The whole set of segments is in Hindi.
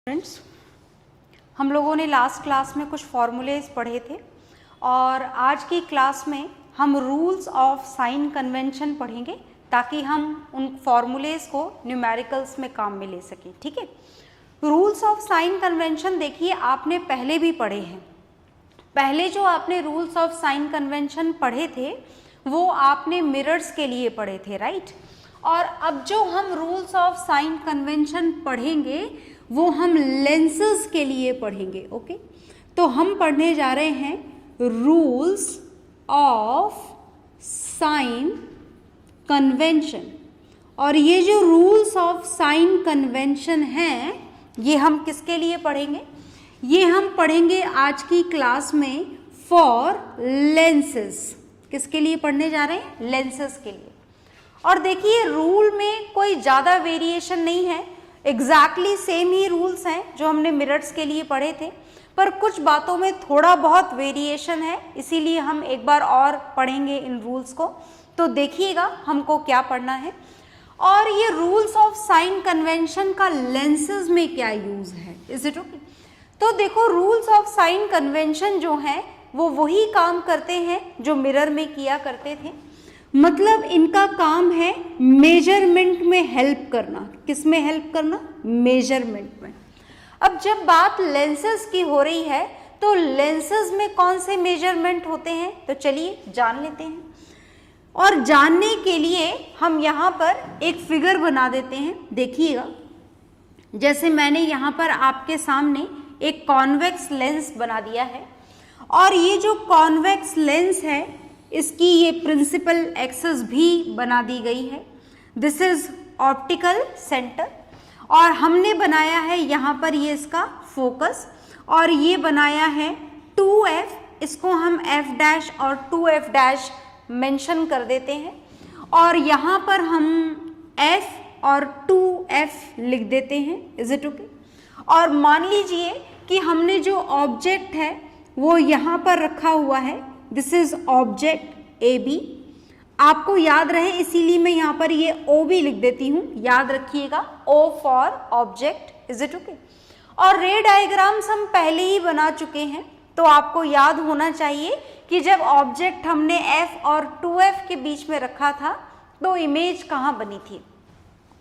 फ्रेंड्स, हम लोगों ने लास्ट क्लास में कुछ फॉर्मूलेज पढ़े थे और आज की क्लास में हम रूल्स ऑफ साइन कन्वेंशन पढ़ेंगे ताकि हम उन फॉर्मूलेज को न्यूमेरिकल्स में काम में ले सकें। ठीक है, रूल्स ऑफ साइन कन्वेंशन देखिए आपने पहले भी पढ़े हैं। पहले जो आपने रूल्स ऑफ साइन कन्वेंशन पढ़े थे वो आपने मिरर्स के लिए पढ़े थे, राइट। और अब जो हम रूल्स ऑफ साइन कन्वेंशन पढ़ेंगे वो हम लेंसेज के लिए पढ़ेंगे। ओके, तो हम पढ़ने जा रहे हैं रूल्स ऑफ साइन कन्वेंशन। और ये जो रूल्स ऑफ साइन कन्वेंशन हैं ये हम किसके लिए पढ़ेंगे? ये हम पढ़ेंगे आज की क्लास में फॉर लेंसेज। किसके लिए पढ़ने जा रहे हैं? लेंसेज के लिए। और देखिए रूल में कोई ज़्यादा वेरिएशन नहीं है, एग्जैक्टली सेम ही रूल्स हैं जो हमने मिरर्स के लिए पढ़े थे, पर कुछ बातों में थोड़ा बहुत वेरिएशन है, इसीलिए हम एक बार और पढ़ेंगे इन रूल्स को। तो देखिएगा हमको क्या पढ़ना है। और ये रूल्स ऑफ साइन कन्वेंशन का लेंसेज में क्या यूज है, इज इट ओके? तो देखो रूल्स ऑफ साइन कन्वेंशन जो है वो वही काम करते हैं जो मिरर में किया करते थे। मतलब इनका काम है मेजरमेंट में हेल्प करना। किस में हेल्प करना? मेजरमेंट में। अब जब बात लेंसेज की हो रही है तो लेंसेज में कौन से मेजरमेंट होते हैं तो चलिए जान लेते हैं। और जानने के लिए हम यहाँ पर एक फिगर बना देते हैं। देखिएगा, जैसे मैंने यहाँ पर आपके सामने एक कॉन्वेक्स लेंस बना दिया है और ये जो कॉन्वेक्स लेंस है इसकी ये प्रिंसिपल एक्सिस भी बना दी गई है। दिस इज ऑप्टिकल सेंटर और हमने बनाया है यहाँ पर ये इसका फोकस और ये बनाया है 2f। इसको हम f डैश और 2f डैश मेंशन कर देते हैं और यहाँ पर हम f और 2f लिख देते हैं। Is it okay? और मान लीजिए कि हमने जो ऑब्जेक्ट है वो यहाँ पर रखा हुआ है। This is object A B. आपको याद रहे इसीलिए मैं यहाँ पर ये ओ भी लिख देती हूँ, याद रखिएगा, O for object. Is it okay? और रे डायग्राम्स हम पहले ही बना चुके हैं तो आपको याद होना चाहिए कि जब ऑब्जेक्ट हमने एफ और 2f के बीच में रखा था तो इमेज कहाँ बनी थी?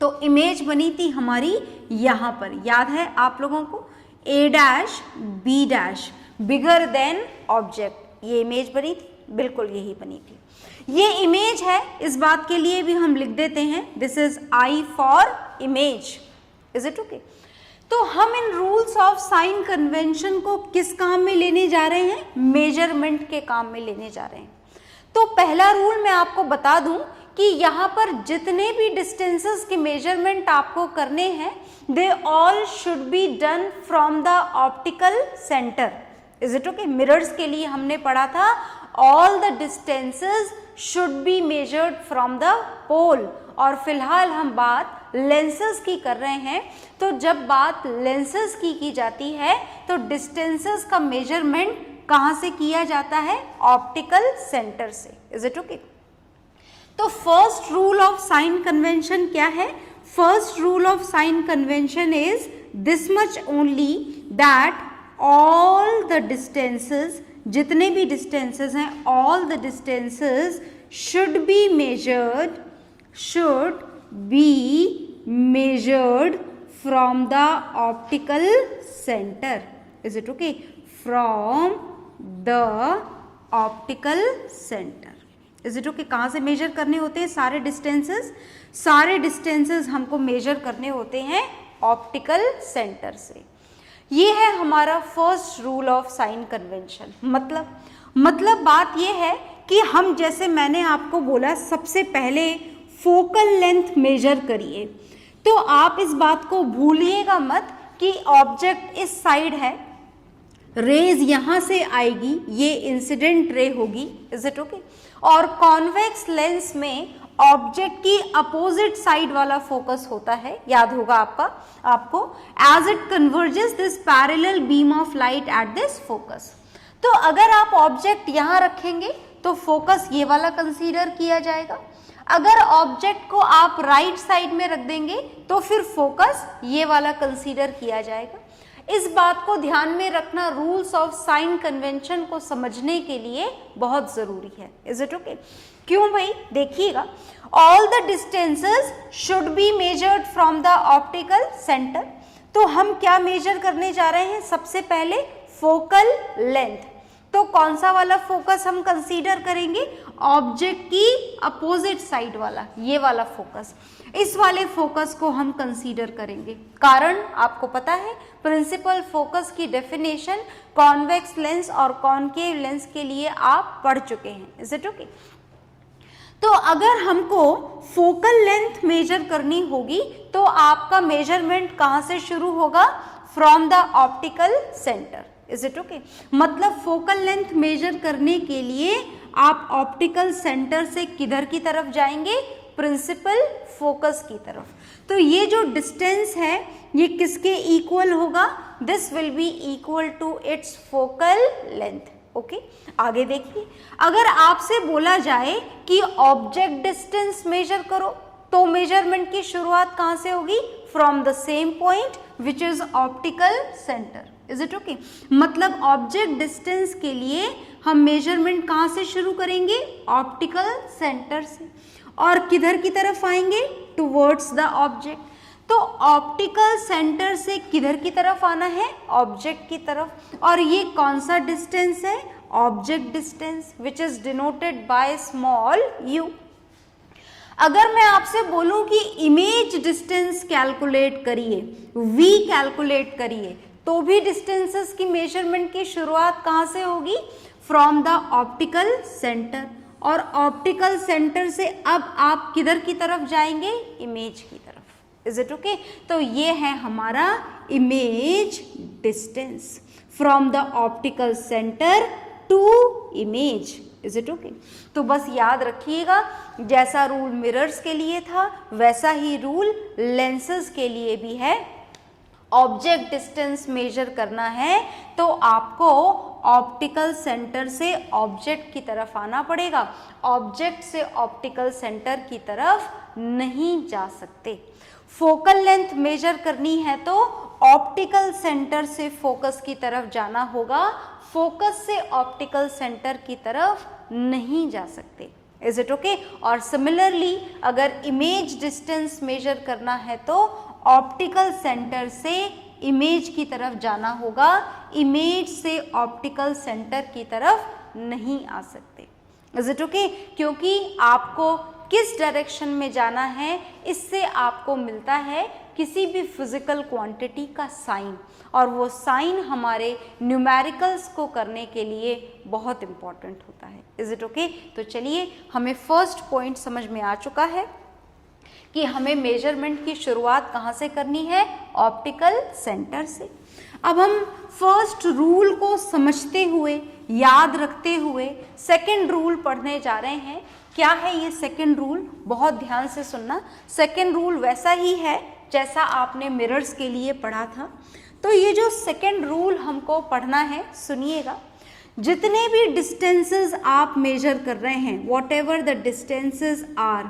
तो इमेज बनी थी हमारी यहाँ पर, याद है आप लोगों को? A dash B dash bigger than object, ये इमेज बनी थी, बिल्कुल यही बनी थी। ये इमेज है, इस बात के लिए भी हम लिख देते हैं this is I for image. Is it okay? तो हम इन रूल्स ऑफ साइन कन्वेंशन को किस काम में लेने जा रहे हैं? मेजरमेंट के काम में लेने जा रहे हैं। तो पहला रूल मैं आपको बता दूं कि यहाँ पर जितने भी डिस्टेंसेस के मेजरमेंट आपको करने हैं they all should be done from the optical centre. Is it okay? Mirrors के लिए हमने पढ़ा था all the distances should be measured from the pole. और फिलहाल हम बात लेंसेज की कर रहे हैं। तो जब बात लेंसेज की जाती है तो डिस्टेंसेस का मेजरमेंट कहाँ से किया जाता है? ऑप्टिकल सेंटर से। Is it okay? तो first rule of sign convention क्या है? First rule of sign convention is this much only, that all the distances, जितने भी distances हैं, all the distances should be measured from the optical center. Is it okay? From the optical center. Is it okay? कहाँ से measure करने होते हैं सारे distances? सारे distances हमको measure करने होते हैं optical center से। ये है हमारा first rule of sign convention. मतलब बात ये है कि हम, जैसे मैंने आपको बोला, सबसे पहले फोकल लेंथ मेजर करिए। तो आप इस बात को भूलिएगा मत कि ऑब्जेक्ट इस साइड है, रेज यहाँ से आएगी, ये इंसिडेंट रे होगी। Is it okay? और कॉन्वेक्स लेंस में ऑब्जेक्ट की अपोजिट साइड वाला फोकस होता है, याद होगा आपको, as it converges this parallel beam of light at this focus. तो अगर आप ऑब्जेक्ट यहाँ रखेंगे तो फोकस ये वाला कंसीडर किया जाएगा। अगर ऑब्जेक्ट को आप राइट साइड में रख देंगे तो फिर फोकस ये वाला कंसीडर किया जाएगा। इस बात को ध्यान में रखना रूल्स ऑफ साइन कन्वेंशन को समझने के लिए बहुत जरूरी है। Is it okay? क्यों भाई? देखिएगा, all the distances should be measured from the optical centre. तो हम क्या मेजर करने जा रहे हैं? सबसे पहले फोकल लेंथ। तो कौन सा वाला फोकस हम कंसीडर करेंगे? ऑब्जेक्ट की अपोजिट साइड वाला, ये वाला फोकस। इस वाले फोकस को हम कंसीडर करेंगे। कारण आपको पता है, प्रिंसिपल फोकस की डेफिनेशन कॉन्वेक्स लेंस और कॉनकेव लेंस के लिए आप पढ़ चुके हैं। Is it okay? तो अगर हमको फोकल लेंथ मेजर करनी होगी तो आपका मेजरमेंट कहाँ से शुरू होगा? From the optical centre. Is it okay? मतलब फोकल लेंथ मेजर करने के लिए आप ऑप्टिकल सेंटर से किधर की तरफ जाएंगे? प्रिंसिपल फोकस की तरफ। तो ये जो डिस्टेंस है ये किसके इक्वल होगा? This will be equal to its focal length. Okay, आगे देखिए, अगर आपसे बोला जाए कि ऑब्जेक्ट डिस्टेंस मेजर करो तो मेजरमेंट की शुरुआत कहाँ से होगी? From the same point which is optical centre. Is it okay? मतलब ऑब्जेक्ट डिस्टेंस के लिए हम मेजरमेंट कहाँ से शुरू करेंगे? ऑप्टिकल सेंटर से। और किधर की तरफ आएंगे? Towards the object. तो ऑप्टिकल सेंटर से किधर की तरफ आना है? ऑब्जेक्ट की तरफ। और ये कौन सा डिस्टेंस है? Object distance, which is denoted by small u। अगर मैं आपसे बोलूं कि इमेज डिस्टेंस कैलकुलेट करिए, v कैलकुलेट करिए, तो भी डिस्टेंसेस की मेजरमेंट की शुरुआत कहाँ से होगी? From the optical centre. और ऑप्टिकल सेंटर से अब आप किधर की तरफ जाएंगे? इमेज की तरफ। Is it okay? तो ये है हमारा image distance from the optical centre to image. Is it okay? तो बस याद रखिएगा, जैसा रूल मिरर्स के लिए था वैसा ही रूल लेंसेज के लिए भी है। ऑब्जेक्ट डिस्टेंस मेजर करना है तो आपको ऑप्टिकल सेंटर से ऑब्जेक्ट की तरफ आना पड़ेगा, ऑब्जेक्ट से ऑप्टिकल सेंटर की तरफ नहीं जा सकते। फोकल लेंथ मेजर करनी है तो ऑप्टिकल सेंटर से फोकस की तरफ जाना होगा, फोकस से ऑप्टिकल सेंटर की तरफ नहीं जा सकते। Is it okay? और सिमिलरली अगर इमेज डिस्टेंस मेजर करना है तो ऑप्टिकल सेंटर से इमेज की तरफ जाना होगा, इमेज से ऑप्टिकल सेंटर की तरफ नहीं आ सकते। Is it okay? क्योंकि आपको किस डायरेक्शन में जाना है इससे आपको मिलता है किसी भी फिजिकल क्वांटिटी का साइन, और वो साइन हमारे न्यूमेरिकल्स को करने के लिए बहुत इंपॉर्टेंट होता है। Is it okay? तो चलिए, हमें फर्स्ट पॉइंट समझ में आ चुका है कि हमें मेजरमेंट की शुरुआत कहाँ से करनी है? ऑप्टिकल सेंटर से। अब हम फर्स्ट रूल को समझते हुए, याद रखते हुए सेकंड रूल पढ़ने जा रहे हैं। क्या है ये सेकंड रूल? बहुत ध्यान से सुनना। सेकंड रूल वैसा ही है जैसा आपने मिरर्स के लिए पढ़ा था। तो ये जो सेकंड रूल हमको पढ़ना है, सुनिएगा। जितने भी डिस्टेंसेस आप मेजर कर रहे हैं, whatever the distances are,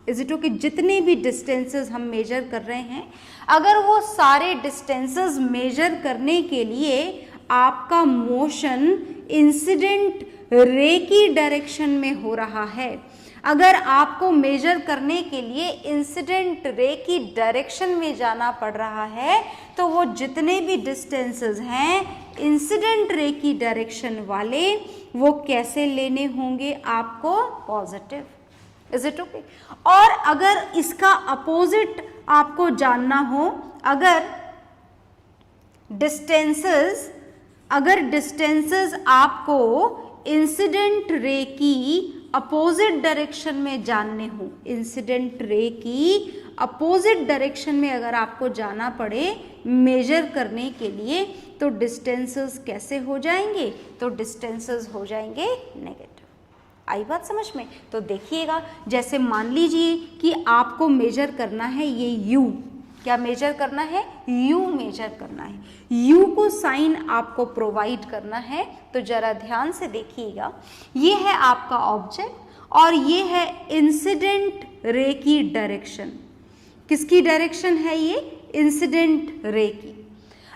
is it okay? जितने भी डिस्टेंसेस हम मेजर कर रहे हैं, अगर वो सारे डिस्टेंसेस मेजर करने के लिए आपका मोशन इंसिडेंट रे की डायरेक्शन में हो रहा है, अगर आपको मेजर करने के लिए इंसिडेंट रे की डायरेक्शन में जाना पड़ रहा है, तो वो जितने भी डिस्टेंसेस हैं इंसिडेंट रे की डायरेक्शन वाले, वो कैसे लेने होंगे आपको? पॉजिटिव। Is it okay? और अगर इसका अपोजिट आपको जानना हो, अगर डिस्टेंसेस आपको इंसिडेंट रे की अपोजिट डायरेक्शन में जानने हो, इंसिडेंट रे की अपोजिट डायरेक्शन में अगर आपको जाना पड़े मेजर करने के लिए, तो डिस्टेंसेस कैसे हो जाएंगे? तो डिस्टेंसेस हो जाएंगे नेगेटिव। आई बात समझ में? तो देखिएगा, जैसे मान लीजिए कि आपको मेजर करना है ये u, क्या मेजर करना है? u मेजर करना है। u को साइन आपको प्रोवाइड करना है, तो जरा ध्यान से देखिएगा। ये है आपका ऑब्जेक्ट और ये है इंसिडेंट रे की डायरेक्शन। किसकी डायरेक्शन है ये? इंसिडेंट रे की।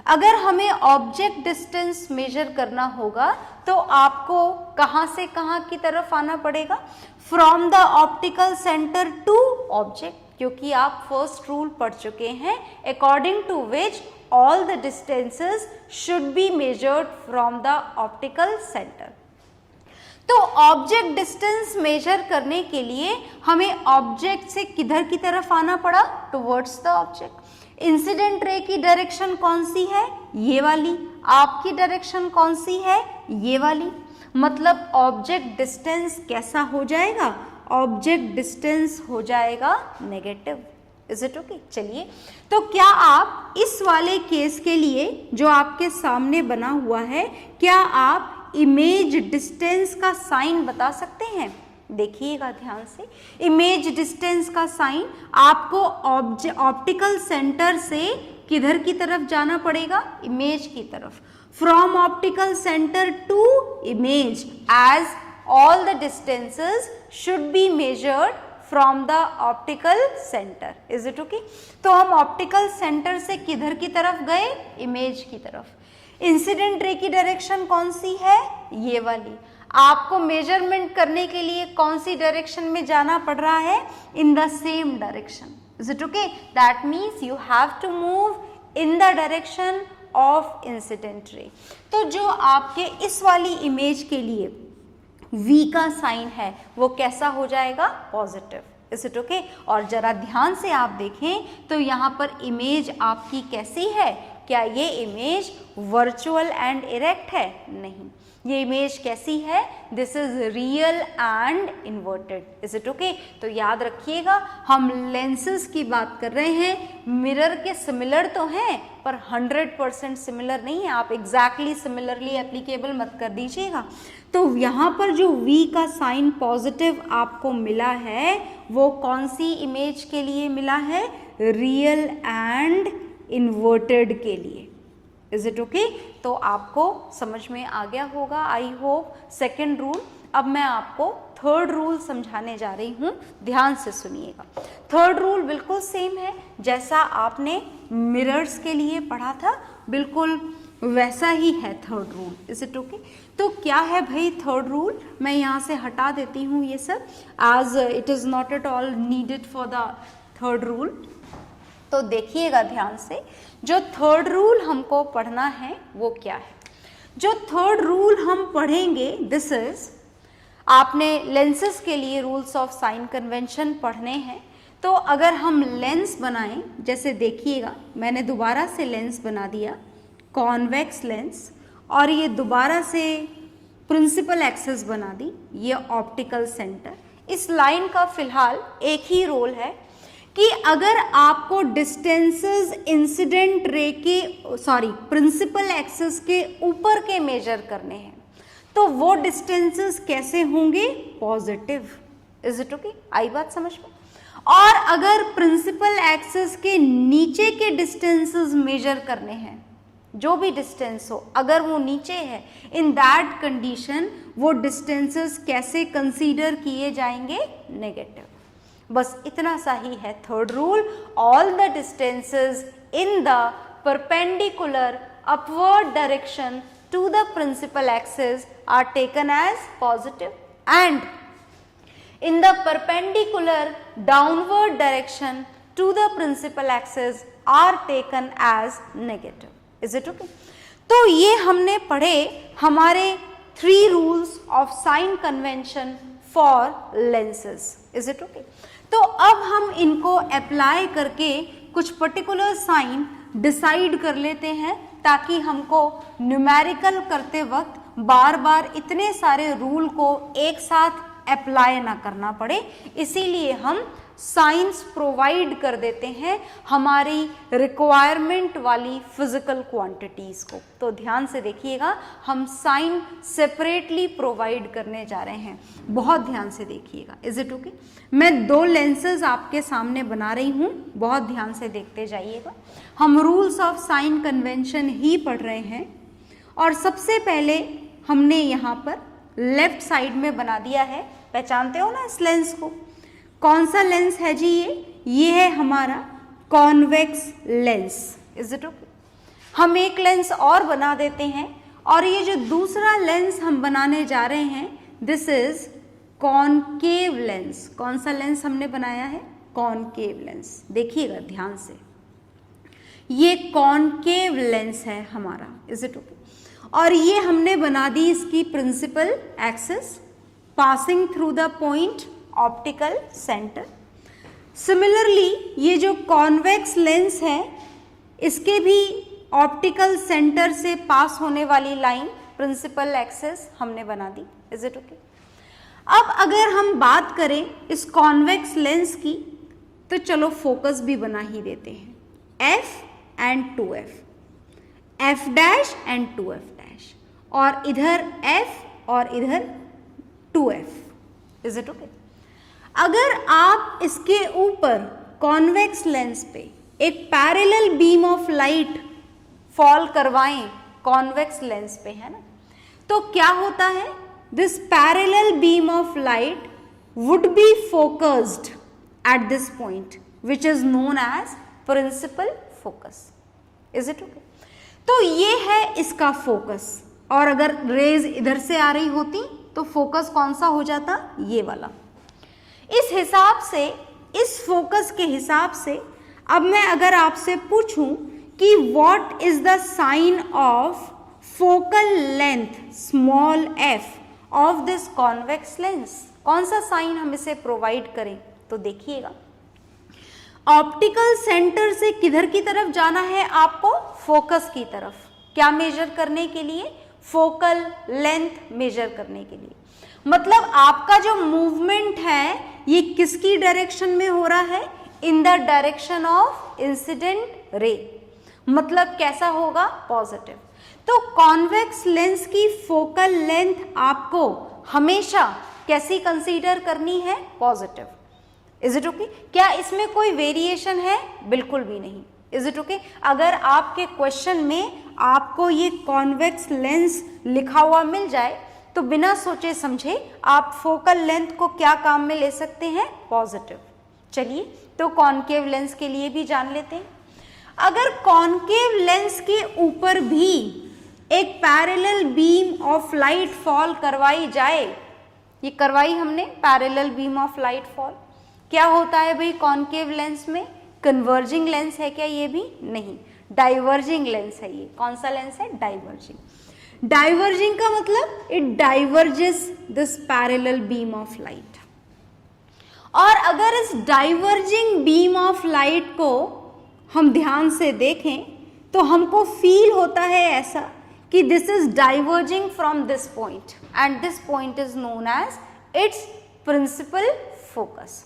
अगर हमें ऑब्जेक्ट डिस्टेंस मेजर करना होगा तो आपको कहाँ से कहाँ की तरफ आना पड़ेगा? From the optical centre to object, क्योंकि आप फर्स्ट रूल पढ़ चुके हैं, according to which all the distances should be measured from the optical centre. तो ऑब्जेक्ट डिस्टेंस मेजर करने के लिए हमें ऑब्जेक्ट से किधर की तरफ आना पड़ा? Towards the object. Incident ray की डायरेक्शन कौन सी है? ये वाली। आपकी डायरेक्शन कौन सी है? ये वाली। मतलब ऑब्जेक्ट डिस्टेंस कैसा हो जाएगा? ऑब्जेक्ट डिस्टेंस हो जाएगा नेगेटिव। Is it okay? चलिए, तो क्या आप इस वाले केस के लिए जो आपके सामने बना हुआ है, क्या आप इमेज डिस्टेंस का साइन बता सकते हैं? देखिएगा ध्यान से। इमेज डिस्टेंस का साइन आपको ऑप्टिकल सेंटर से किधर की तरफ जाना पड़ेगा? इमेज की तरफ। From optical centre to image, as all the distances should be measured from the optical centre. Is it okay? तो हम ऑप्टिकल सेंटर से किधर की तरफ गए? इमेज की तरफ। इंसिडेंट रे की डायरेक्शन कौन सी है? ये वाली। आपको मेजरमेंट करने के लिए कौन सी डायरेक्शन में जाना पड़ रहा है? In the same direction. Is it okay? That means you have to move in the direction of incident ray. तो जो आपके इस वाली इमेज के लिए V का साइन है वो कैसा हो जाएगा? पॉजिटिव। Is it okay? और जरा ध्यान से आप देखें तो यहाँ पर इमेज आपकी कैसी है? क्या ये इमेज वर्चुअल एंड इरेक्ट है? नहीं, ये इमेज कैसी है? This is real and inverted. Is it okay? तो याद रखिएगा, हम लेंसेज की बात कर रहे हैं। मिरर के सिमिलर तो हैं पर 100% सिमिलर नहीं है। आप एग्जैक्टली सिमिलरली एप्लीकेबल मत कर दीजिएगा। तो यहाँ पर जो V का साइन पॉजिटिव आपको मिला है वो कौन सी इमेज के लिए मिला है? रियल एंड इन्वर्टेड के लिए। Is it okay? तो आपको समझ में आ गया होगा, आई होप, सेकेंड रूल। अब मैं आपको थर्ड रूल समझाने जा रही हूँ, ध्यान से सुनिएगा। थर्ड रूल बिल्कुल सेम है जैसा आपने मिरर्स के लिए पढ़ा था, बिल्कुल वैसा ही है third rule. Is it okay? तो क्या है भाई थर्ड रूल? मैं यहाँ से हटा देती हूँ ये सब, as it is not at all needed for the third rule. तो देखिएगा ध्यान से, जो थर्ड रूल हमको पढ़ना है वो क्या है? जो थर्ड रूल हम पढ़ेंगे, दिस इज, आपने लेंसेज के लिए रूल्स ऑफ साइन कन्वेंशन पढ़ने हैं। तो अगर हम लेंस बनाएं, जैसे देखिएगा मैंने दोबारा से लेंस बना दिया, कॉन्वेक्स लेंस, और ये दोबारा से प्रिंसिपल एक्सिस बना दी, ये ऑप्टिकल सेंटर। इस लाइन का फिलहाल एक ही रोल है कि अगर आपको डिस्टेंसेस इंसिडेंट रे के प्रिंसिपल एक्सिस के ऊपर के मेजर करने हैं तो वो डिस्टेंसेस कैसे होंगे? पॉजिटिव। Is it okay? आई बात समझ में? और अगर प्रिंसिपल एक्सिस के नीचे के डिस्टेंसेस मेजर करने हैं, जो भी डिस्टेंस हो, अगर वो नीचे है, इन दैट कंडीशन वो डिस्टेंसेस कैसे कंसीडर किए जाएंगे? नेगेटिव। बस इतना सा ही है third rule. All the distances in the perpendicular upward direction to the principal axis are taken as positive, and in the perpendicular downward direction to the principal axis are taken as negative. Is it okay? तो ये हमने पढ़े हमारे 3 rules of sign convention for lenses. Is it okay? तो अब हम इनको अप्लाई करके कुछ पर्टिकुलर साइन डिसाइड कर लेते हैं ताकि हमको न्यूमेरिकल करते वक्त बार बार इतने सारे रूल को एक साथ अप्लाई ना करना पड़े, इसीलिए हम साइंस प्रोवाइड कर देते हैं हमारी रिक्वायरमेंट वाली फिजिकल क्वांटिटीज़ को। तो ध्यान से देखिएगा, हम साइन सेपरेटली प्रोवाइड करने जा रहे हैं, बहुत ध्यान से देखिएगा। Is it okay? मैं 2 लेंसेज आपके सामने बना रही हूँ, बहुत ध्यान से देखते जाइएगा। हम रूल्स ऑफ साइन कन्वेंशन ही पढ़ रहे हैं और सबसे पहले हमने यहाँ पर लेफ्ट साइड में बना दिया है, पहचानते हो ना इस लेंस को? कौन सा लेंस है जी? ये है हमारा convex lens. Is it okay? हम एक लेंस और बना देते हैं और ये जो दूसरा लेंस हम बनाने जा रहे हैं दिस इज कॉनकेव लेंस। कौन सा लेंस हमने बनाया है? Concave lens. देखिएगा ध्यान से, ये कॉनकेव लेंस है हमारा, इज इट ओके? और ये हमने बना दी इसकी principal axis passing through the point optical centre. Similarly ये जो कॉन्वेक्स लेंस है इसके भी ऑप्टिकल सेंटर से पास होने वाली लाइन प्रिंसिपल एक्सिस हमने बना दी, इज इट ओके? अब अगर हम बात करें इस कॉन्वेक्स लेंस की तो चलो फोकस भी बना ही देते हैं, F and 2F, F dash and 2F dash, और इधर F और इधर 2F, इज इट ओके? अगर आप इसके ऊपर कॉन्वेक्स लेंस पे एक parallel beam of light fall करवाएं कॉन्वेक्स लेंस पे, है ना, तो क्या होता है? This parallel beam of light would be focused at this point which is known as principal focus, is it okay? तो ये है इसका फोकस, और अगर रेज इधर से आ रही होती तो फोकस कौन सा हो जाता? ये वाला। इस हिसाब से, इस फोकस के हिसाब से अब मैं अगर आपसे पूछूं कि what is the sign of focal length small f of this convex lens, कौन सा साइन हम इसे प्रोवाइड करें? तो देखिएगा, ऑप्टिकल सेंटर से किधर की तरफ जाना है आपको? फोकस की तरफ। क्या मेजर करने के लिए? फोकल लेंथ मेजर करने के लिए। मतलब आपका जो मूवमेंट है ये किसकी डायरेक्शन में हो रहा है? In the direction of incident रे। मतलब कैसा होगा? पॉजिटिव। तो कॉन्वेक्स लेंस की फोकल लेंथ आपको हमेशा कैसी कंसीडर करनी है? Positive, is it okay? क्या इसमें कोई वेरिएशन है? बिल्कुल भी नहीं, इज इट ओके? अगर आपके क्वेश्चन में आपको ये कॉन्वेक्स लेंस लिखा हुआ मिल जाए तो बिना सोचे समझे आप फोकल लेंथ को क्या काम में ले सकते हैं? पॉजिटिव। चलिए, तो कॉनकेव लेंस के लिए भी जान लेते हैं। अगर कॉनकेव लेंस के ऊपर भी एक parallel beam of light fall करवाई जाए, ये करवाई हमने parallel beam of light fall, क्या होता है भाई कॉनकेव लेंस में? कन्वर्जिंग लेंस है क्या? ये भी नहीं, डाइवर्जिंग लेंस है ये। कौन सा लेंस है? डाइवर्जिंग। डाइवर्जिंग का मतलब it diverges this parallel beam of light. और अगर इस डाइवर्जिंग बीम ऑफ लाइट को हम ध्यान से देखें तो हमको फील होता है ऐसा कि this is diverging from this point and this point is known as its principal focus.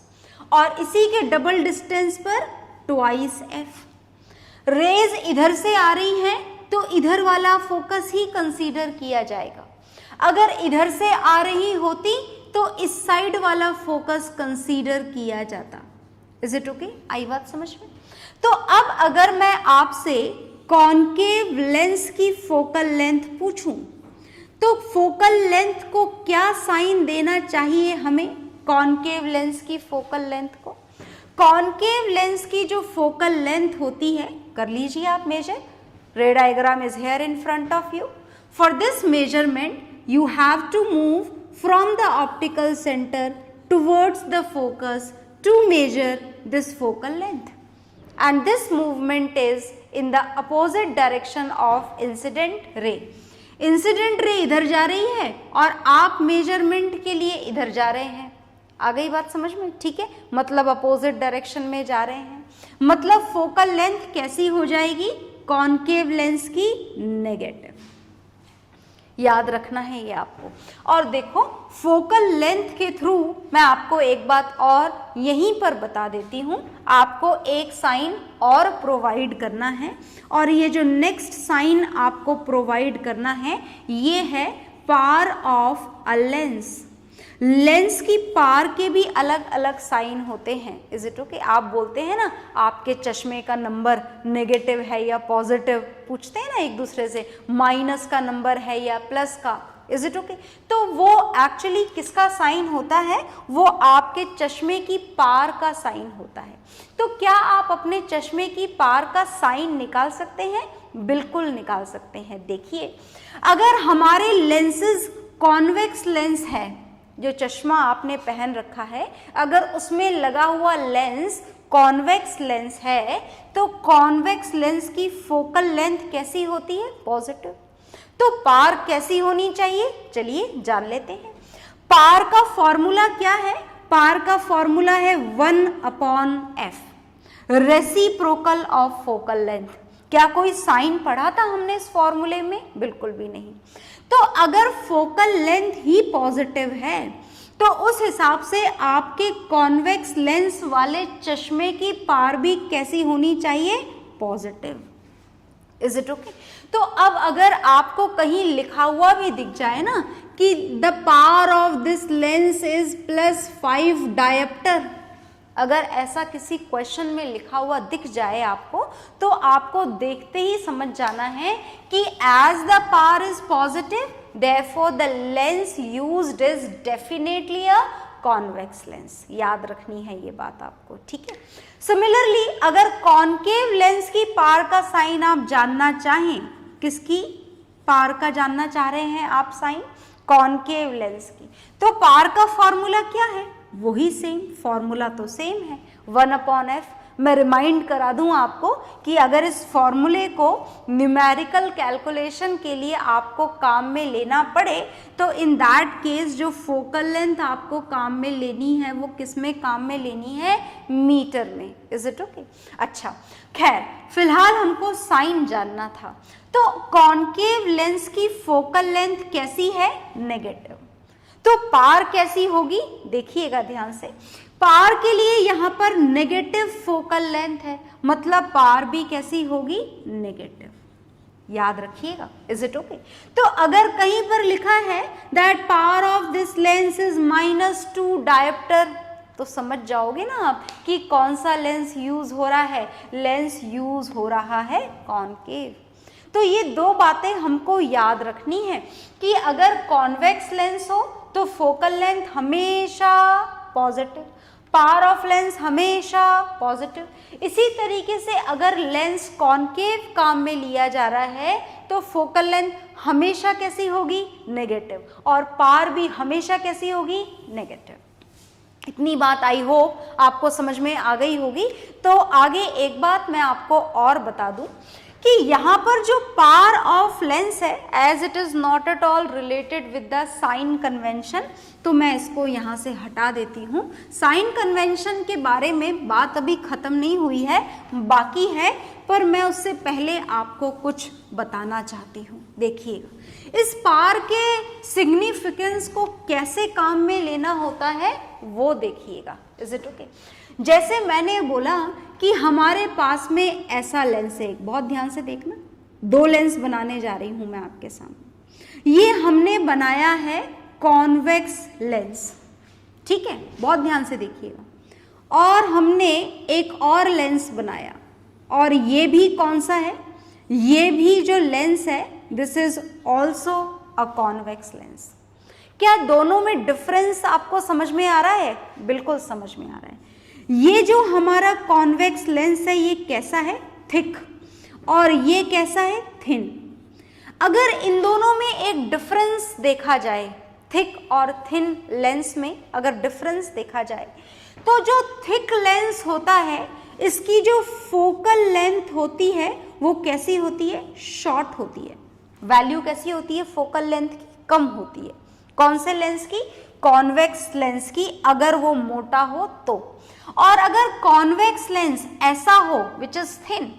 और इसी के डबल डिस्टेंस पर ट्वाइस f। रेज इधर से आ रही हैं तो इधर वाला फोकस ही कंसीडर किया जाएगा। अगर इधर से आ रही होती तो इस साइड वाला फोकस कंसीडर किया जाता। Is it okay? आई बात समझ में? तो अब अगर मैं आपसे कॉनकेव लेंस की फोकल लेंथ पूछूं तो फोकल लेंथ को क्या साइन देना चाहिए हमें? कॉनकेव लेंस की फोकल लेंथ को, कॉनकेव लेंस की जो फोकल लेंथ होती है, कर लीजिए आप measure. Ray diagram is here in front of you. For this measurement you have to move from the optical center towards the focus to measure this focal length, and this movement is in the opposite direction of incident ray. Incident ray इधर जा रही है और आप मेजरमेंट के लिए इधर जा रहे हैं। आ गई बात समझ में? ठीक है, मतलब अपोजिट डायरेक्शन में जा रहे हैं। मतलब फोकल लेंथ कैसी हो जाएगी? कॉनकेव लेंस की नेगेटिव। याद रखना है ये आपको। और देखो, फोकल लेंथ के थ्रू मैं आपको एक बात और यहीं पर बता देती हूँ, आपको एक साइन और प्रोवाइड करना है, और ये जो नेक्स्ट साइन आपको प्रोवाइड करना है ये है power of a lens. Lens की पार के भी अलग अलग साइन होते हैं। Is it okay? आप बोलते हैं ना आपके चश्मे का नंबर नेगेटिव है या पॉजिटिव, पूछते हैं ना एक दूसरे से, माइनस का नंबर है या प्लस का। Is it okay? तो वो एक्चुअली किसका साइन होता है? वो आपके चश्मे की पार का साइन होता है। तो क्या आप अपने चश्मे की पार का साइन निकाल सकते हैं? बिल्कुल निकाल सकते हैं। देखिए, अगर हमारे लेंसेज कॉन्वेक्स लेंस है, जो चश्मा आपने पहन रखा है, अगर उसमें लगा हुआ लेंस कॉन्वेक्स लेंस है, तो कॉन्वेक्स लेंस की फोकल लेंथ कैसी होती है? पॉजिटिव। तो पार कैसी होनी चाहिए? चलिए जान लेते हैं। पार का फॉर्मूला क्या है? पार का फॉर्मूला है 1/f, reciprocal of focal length. क्या कोई साइन पढ़ा था हमने इस फॉर्मूले में? बिल्कुल भी नहीं। तो अगर फोकल लेंथ ही पॉजिटिव है, तो उस हिसाब से आपके कॉन्वेक्स लेंस वाले चश्मे की पार भी कैसी होनी चाहिए? पॉजिटिव। Is it okay? तो अब अगर आपको कहीं लिखा हुआ भी दिख जाए ना कि the power of this lens is +5 dioptre, अगर ऐसा किसी क्वेश्चन में लिखा हुआ दिख जाए आपको, तो आपको देखते ही समझ जाना है कि as the power is positive, therefore the lens used is definitely a convex lens। याद रखनी है ये बात आपको, ठीक है। सिमिलरली अगर कॉनकेव लेंस की पार का साइन आप जानना चाहें, किसकी पार का जानना चाह रहे हैं आप साइन? कॉनकेव लेंस की। तो पार का फॉर्मूला क्या है? वही सेम फॉर्मूला, तो सेम है 1/f। मैं रिमाइंड करा दूं आपको कि अगर इस फॉर्मूले को न्यूमेरिकल कैलकुलेशन के लिए आपको काम में लेना पड़े, तो इन दैट केस जो फोकल लेंथ आपको काम में लेनी है वो किस में काम में लेनी है? मीटर में। Is it okay? अच्छा, खैर फिलहाल हमको साइन जानना था। तो कॉनकेव लेंस की फोकल लेंथ कैसी है? नेगेटिव। तो पार कैसी होगी? देखिएगा ध्यान से। पार के लिए यहाँ पर नेगेटिव फोकल लेंथ है, मतलब पार भी कैसी होगी? नेगेटिव। याद रखिएगा। Is it okay? तो अगर कहीं पर लिखा है that power of this lens is -2 dioptre, तो समझ जाओगे ना आप कि कौन सा लेंस यूज हो रहा है? लेंस यूज हो रहा है कॉनकेव। तो ये दो बातें हमको याद रखनी है कि अगर कॉन्वेक्स लेंस हो तो फोकल लेंथ हमेशा पॉजिटिव, पावर ऑफ लेंस हमेशा पॉजिटिव। इसी तरीके से अगर लेंस कॉनकेव काम में लिया जा रहा है तो फोकल लेंथ हमेशा कैसी होगी? नेगेटिव, और पावर भी हमेशा कैसी होगी? नेगेटिव। इतनी बात आई होप आपको समझ में आ गई होगी। तो आगे एक बात मैं आपको और बता दूं कि यहाँ पर जो पावर ऑफ लेंस है, as it is not at all related with the sign convention, तो मैं इसको यहाँ से हटा देती हूँ। साइन कन्वेंशन के बारे में बात अभी खत्म नहीं हुई है, बाकी है, पर मैं उससे पहले आपको कुछ बताना चाहती हूँ। देखिएगा, इस पावर के सिग्निफिकेंस को कैसे काम में लेना होता है वो देखिएगा। Is it okay? जैसे मैंने बोला कि हमारे पास में ऐसा लेंस है, बहुत ध्यान से देखना, दो लेंस बनाने जा रही हूं मैं आपके सामने। ये हमने बनाया है कॉन्वेक्स लेंस, ठीक है, बहुत ध्यान से देखिएगा। और हमने एक और लेंस बनाया, और ये भी कौन सा है? ये भी जो लेंस है, this is also a convex lens. क्या दोनों में डिफरेंस आपको समझ में आ रहा है? बिल्कुल समझ में आ रहा है। ये जो हमारा कॉन्वेक्स लेंस है ये कैसा है? थिक, और ये कैसा है? थिन। अगर इन दोनों में एक डिफरेंस देखा जाए, थिक और थिन लेंस में अगर डिफरेंस देखा जाए, तो जो थिक लेंस होता है इसकी जो फोकल लेंथ होती है वो कैसी होती है? शॉर्ट होती है। वैल्यू कैसी होती है? फोकल लेंथ की कम होती है। कौन से लेंस की? कॉन्वेक्स लेंस की, अगर वो मोटा हो तो। और अगर कॉन्वेक्स लेंस ऐसा हो which is thin,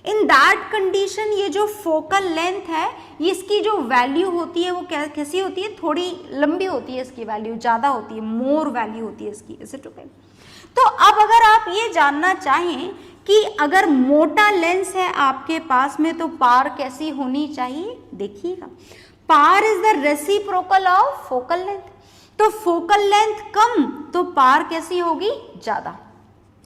in that condition ये जो फोकल लेंथ है, इसकी जो वैल्यू होती है वो कैसी होती है? थोड़ी लंबी होती है, इसकी वैल्यू ज़्यादा होती है, मोर वैल्यू होती है इसकी। Is it okay? तो अब अगर आप ये जानना चाहें कि अगर मोटा लेंस है आपके पास में तो पावर कैसी होनी चाहिए, देखिएगा, power is the reciprocal of focal length. तो फोकल लेंथ कम तो पावर कैसी होगी? ज़्यादा।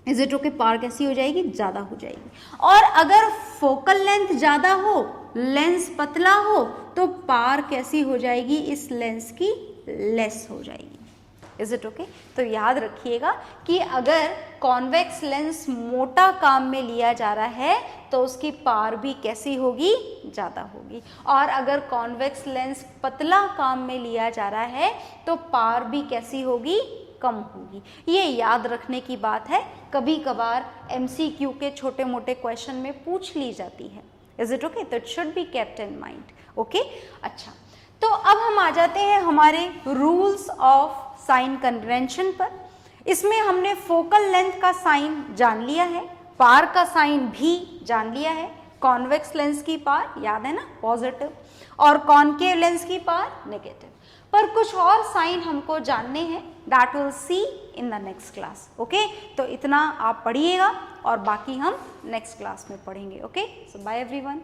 Is it okay? पावर कैसी हो जाएगी? ज़्यादा हो जाएगी। और अगर फोकल लेंथ ज़्यादा हो, लेंस पतला हो, तो पावर कैसी हो जाएगी? इस लेंस की लेस हो जाएगी। Is it okay? तो याद रखिएगा कि अगर कॉन्वेक्स लेंस मोटा काम में लिया जा रहा है तो उसकी पावर भी कैसी होगी? ज़्यादा होगी। और अगर कॉन्वेक्स लेंस पतला काम में लिया जा रहा है तो पावर भी कैसी होगी? कम होगी। ये याद रखने की बात है, कभी कभार MCQ के छोटे मोटे क्वेश्चन में पूछ ली जाती है। Is it okay? तो it should be kept in mind. Okay, अच्छा, तो अब हम आ जाते हैं हमारे रूल्स ऑफ साइन कन्वेंशन पर। इसमें हमने फोकल लेंथ का साइन जान लिया है, पार का साइन भी जान लिया है, कॉन्वेक्स लेंस की पार याद है ना, पॉजिटिव, और कॉनकेव लेंस की पार नेगेटिव। पर कुछ और साइन हमको जानने हैं, that will see in the next class. Okay, तो इतना आप पढ़िएगा और बाकी हम नेक्स्ट क्लास में पढ़ेंगे। ओके, सो बाय एवरीवन।